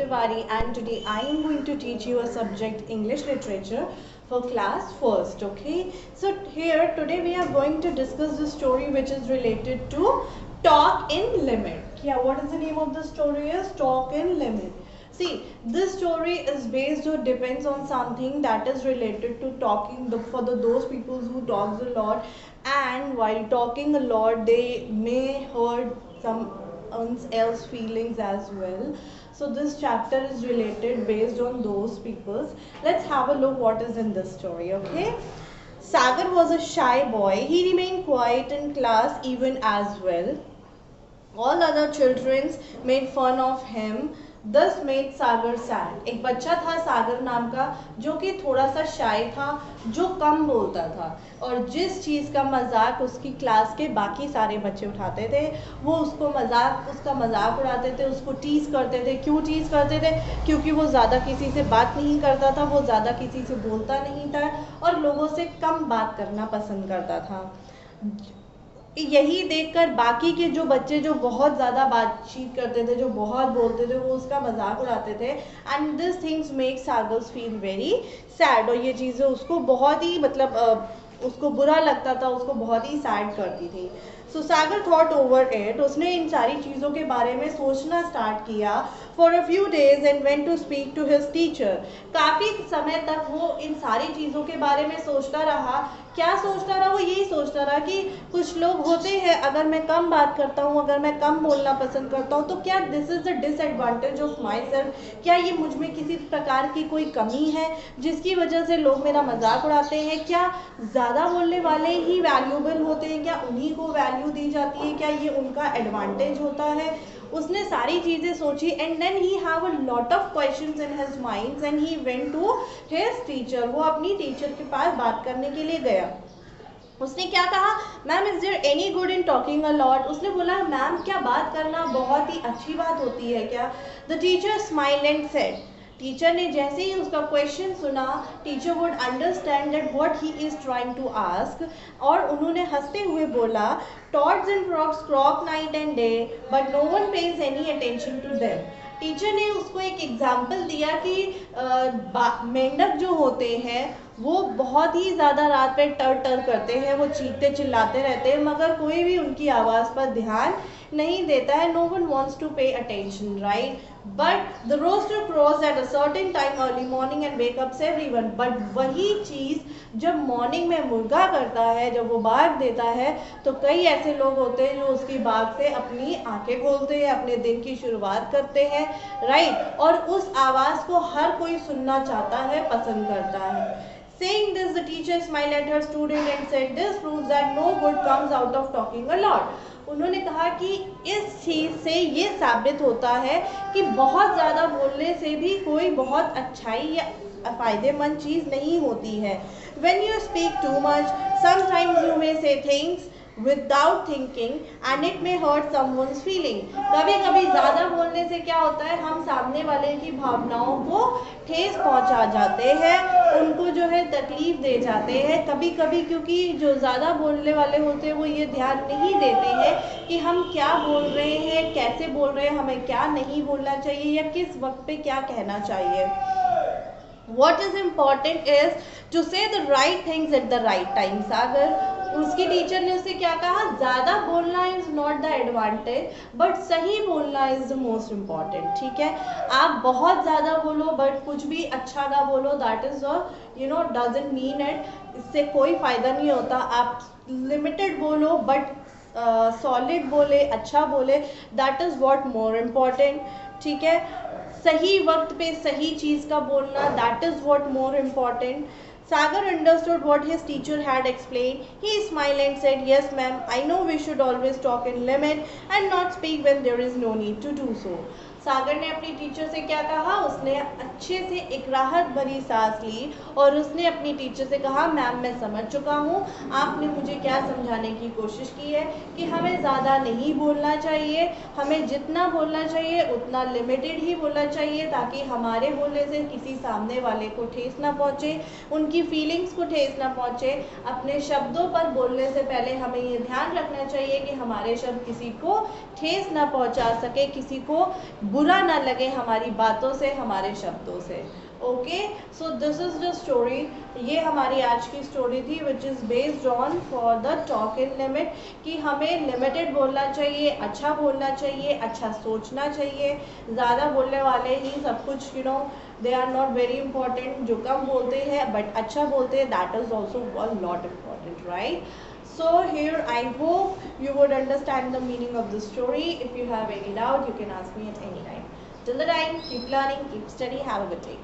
Tiwari and today I am going to teach you a subject English literature for class first. Okay, so here today we are going to discuss the story which is related to talk in limit. Yeah, what is the name of the story? Is talk in limit. See, this story is based or depends on something that is related to talking for those people who talks a lot, and while talking a lot they may hurt someone else feelings as well. So this chapter is related based on those peoples. Let's have a look what is in this story. Okay, Sagar was a shy boy. He remained quiet in class even as well. All other children made fun of him. This made Sagar sad. एक बच्चा था सागर नाम का जो कि थोड़ा सा शाय था, जो कम बोलता था, और जिस चीज़ का मजाक उसकी क्लास के बाकी सारे बच्चे उठाते थे वो उसका मजाक उड़ाते थे, उसको टीज करते थे. क्यों टीज करते थे? क्योंकि वो ज़्यादा किसी से बात नहीं करता था, वो ज़्यादा किसी से बोलता नहीं था और लोगों से कम बात करना पसंद करता था. यही देखकर बाकी के जो बच्चे जो बहुत ज़्यादा बातचीत करते थे, जो बहुत बोलते थे, वो उसका मजाक उड़ाते थे. And this things make Sagar feel very sad. और ये चीज़ें उसको बहुत ही उसको बुरा लगता था, उसको बहुत ही सैड करती थी. सो सागर थॉट ओवर इट. उसने इन सारी चीज़ों के बारे में सोचना स्टार्ट किया. For a few days and went to speak to his teacher. काफ़ी समय तक वो इन सारी चीज़ों के बारे में सोचता रहा. क्या सोचता रहा? वो यही सोचता रहा कि कुछ लोग होते हैं, अगर मैं कम बात करता हूँ, अगर मैं कम बोलना पसंद करता हूँ, तो क्या this is the disadvantage of my self? क्या ये मुझ में किसी प्रकार की कोई कमी है जिसकी वजह से लोग मेरा मजाक उड़ाते हैं? क्या ज़्यादा बोलने वाले ही वैल्यूएबल होते हैं? क्या उन्हीं को वैल्यू दी जाती है? क्या ये उनका एडवांटेज होता है? उसने सारी चीज़ें सोची and then he have a lot of questions in his mind and he went to his teacher. वो अपनी टीचर के पास बात करने के लिए गया. उसने क्या कहा? Ma'am is there any good in talking a lot? उसने बोला मैम क्या बात करना बहुत ही अच्छी बात होती है क्या? The teacher smiled and said. Teacher ने जैसे ही उसका क्वेश्चन सुना, teacher would understand that what he is trying to ask, और उन्होंने हंसते हुए बोला toads and frogs croak night and day but no one pays any attention to them. Teacher ने उसको एक एग्जाम्पल दिया कि मेंढक जो होते हैं वो बहुत ही ज़्यादा रात पे टर टर करते हैं, वो चीखते चिल्लाते रहते हैं, मगर कोई भी उनकी आवाज़ पर ध्यान नहीं देता है. No one wants to pay attention, right? But the rooster crows at a certain time early morning and wakeups everyone. But वही चीज़ जब मॉर्निंग में मुर्गा करता है, जब वो बाग देता है, तो कई ऐसे लोग होते हैं जो उसकी बाग से अपनी आंखें खोलते हैं, अपने दिन की शुरुआत करते हैं, राइट? और उस आवाज़ को हर कोई सुनना चाहता है, पसंद करता है. Saying this, the teacher smiled at her student and said, "This proves that no good comes out of talking a lot." उन्होंने कहा कि इस चीज़ से ये साबित होता है कि बहुत ज़्यादा बोलने से भी कोई बहुत अच्छाई या फ़ायदेमंद चीज़ नहीं होती है. When you speak too much, sometimes you may say things without thinking and it may hurt someone's feeling. कभी कभी ज़्यादा बोलने से क्या होता है, हम सामने वाले की भावनाओं को ठेस पहुंचा जाते हैं, उनको जो है तकलीफ दे जाते हैं. कभी कभी क्योंकि जो ज़्यादा बोलने वाले होते हैं वो ये ध्यान नहीं देते हैं कि हम क्या बोल रहे हैं, कैसे बोल रहे हैं, हमें क्या नहीं बोलना चाहिए या किस वक्त पे क्या कहना चाहिए. What is important is to say the right things at the right time. सागर, उसकी टीचर ने उससे क्या कहा? ज़्यादा बोलना is not the advantage but सही बोलना इज़ द मोस्ट इम्पॉर्टेंट. ठीक है, आप बहुत ज़्यादा बोलो बट कुछ भी अच्छा ना बोलो, that is doesn't mean it. इससे कोई फ़ायदा नहीं होता. आप लिमिटेड बोलो बट सॉलिड बोले, अच्छा बोले, that is what more important. ठीक है, सही वक्त पे सही चीज़ का बोलना, that is what more important. Sagar understood what his teacher had explained. He smiled and said, "Yes, ma'am, I know we should always talk in limit and not speak when there is no need to do so." सागर ने अपनी teacher से क्या कहा? उसने अच्छे से एक राहत भरी सांस ली और उसने अपनी टीचर से कहा, मैम मैं समझ चुका हूँ, आपने मुझे क्या समझाने की कोशिश की है कि हमें ज़्यादा नहीं बोलना चाहिए, हमें जितना बोलना चाहिए उतना लिमिटेड ही बोलना चाहिए, ताकि हमारे बोलने से किसी सामने वाले को ठेस ना पहुँचे, उनकी फीलिंग्स को ठेस ना पहुँचे. अपने शब्दों पर बोलने से पहले हमें ये ध्यान रखना चाहिए कि हमारे शब्द किसी को ठेस ना पहुँचा सके, किसी को बुरा ना लगे हमारी बातों से, हमारे शब्दों से। Okay, so this is the story. ये हमारी आज की स्टोरी थी which is based on for the talk in limit, कि हमें लिमिटेड बोलना चाहिए, अच्छा बोलना चाहिए, अच्छा सोचना चाहिए। ज़्यादा बोलने वाले ही सब कुछ they are not very important. जो कम बोलते हैं बट अच्छा बोलते हैं, that is also not important, right? So here I hope you would understand the meaning of the story. If you have any doubt, you can ask me at any time. Till the time, keep learning, keep studying. Have a good day.